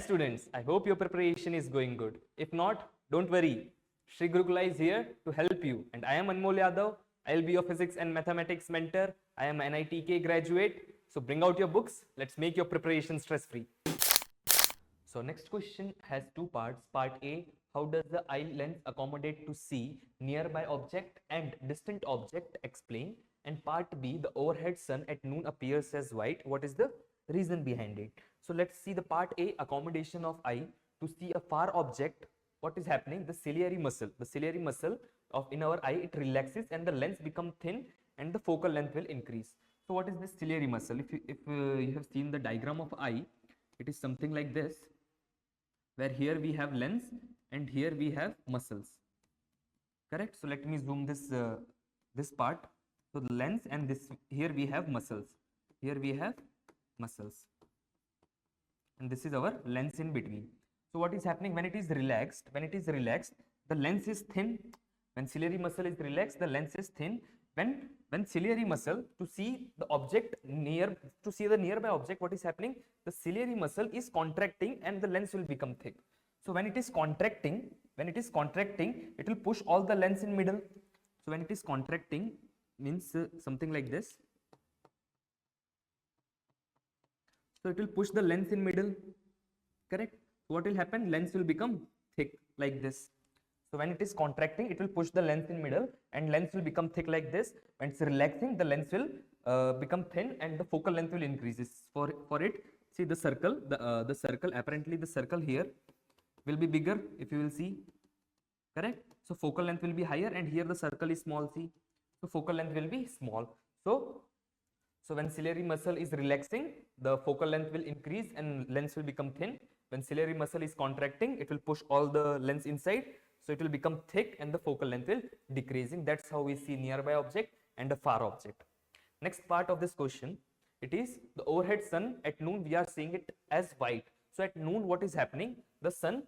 students, I hope your preparation is going good. If not, don't worry. Sri Gurukula is here to help you. And I am Anmol Yadav. I will be your physics and mathematics mentor. I am an NEET graduate. So bring out your books. Let's make your preparation stress-free. So next question has two parts. Part A, how does the eye lens accommodate to see nearby object and distant object? Explain. And part B, the overhead sun at noon appears as white. What is the reason behind it? So let's see the part A, accommodation of eye to see a far object. What is happening? The ciliary muscle of in our eye, it relaxes and the lens become thin and the focal length will increase. So what is this ciliary muscle? If you have seen the diagram of eye, it is something like this, where here we have lens and here we have muscles. Correct? So let me zoom this part. So the lens and this, here we have muscles. Here we have muscles. And this is our lens in between. So what is happening when it is relaxed? When it is relaxed, the lens is thin. When ciliary muscle is relaxed, the lens is thin. When ciliary muscle to see the object to see the nearby object, what is happening? The ciliary muscle is contracting and the lens will become thick. So when it is contracting, it will push all the lens in middle. So when it is contracting, means something like this. So it will push the lens in middle. Correct? What will happen? Lens will become thick like this. So when it is contracting, it will push the lens in middle and lens will become thick like this. When it's relaxing, the lens will become thin and the focal length will increase. For it, see the circle, the circle, apparently the circle here will be bigger if you will see. Correct? So focal length will be higher and here the circle is small, see. So focal length will be small. So when ciliary muscle is relaxing, the focal length will increase and lens will become thin. When ciliary muscle is contracting, it will push all the lens inside. So it will become thick and the focal length will decreasing. That's how we see nearby object and a far object. Next part of this question, it is the overhead sun at noon. We are seeing it as white. So at noon, what is happening? The sun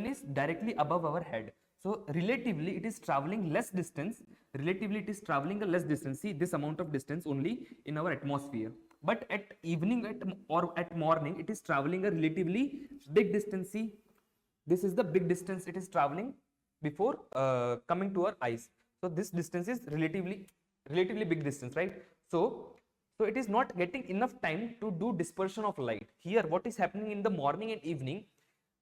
is directly above our head. So relatively, it is traveling less distance. Relatively, it is traveling a less distance. See this amount of distance only in our atmosphere. But at evening or at morning, it is traveling a relatively big distance. See, this is the big distance it is traveling before coming to our eyes. So this distance is relatively big distance, right? So it is not getting enough time to do dispersion of light. Here, what is happening in the morning and evening,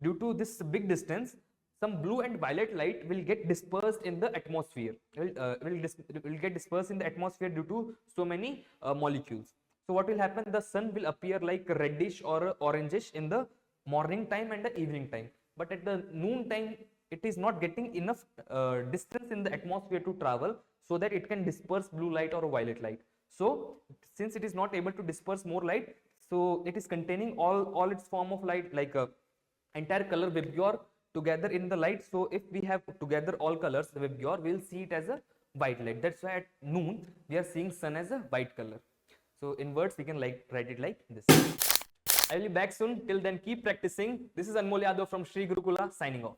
due to this big distance, some blue and violet light will get dispersed in the atmosphere. Will get dispersed in the atmosphere due to so many molecules. So what will happen? The sun will appear like reddish or orangish in the morning time and the evening time. But at the noon time, it is not getting enough distance in the atmosphere to travel so that it can disperse blue light or violet light. So since it is not able to disperse more light, so it is containing all its form of light, like entire color Vibgyor together in the light. So if we have together all colors, the Vibgyor, we'll see it as a white light. That's why at noon we are seeing sun as a white color. So in words we can write it like this. I will be back soon. Till then, keep practicing. This is Anmol Yadav from Sri Gurukula signing off.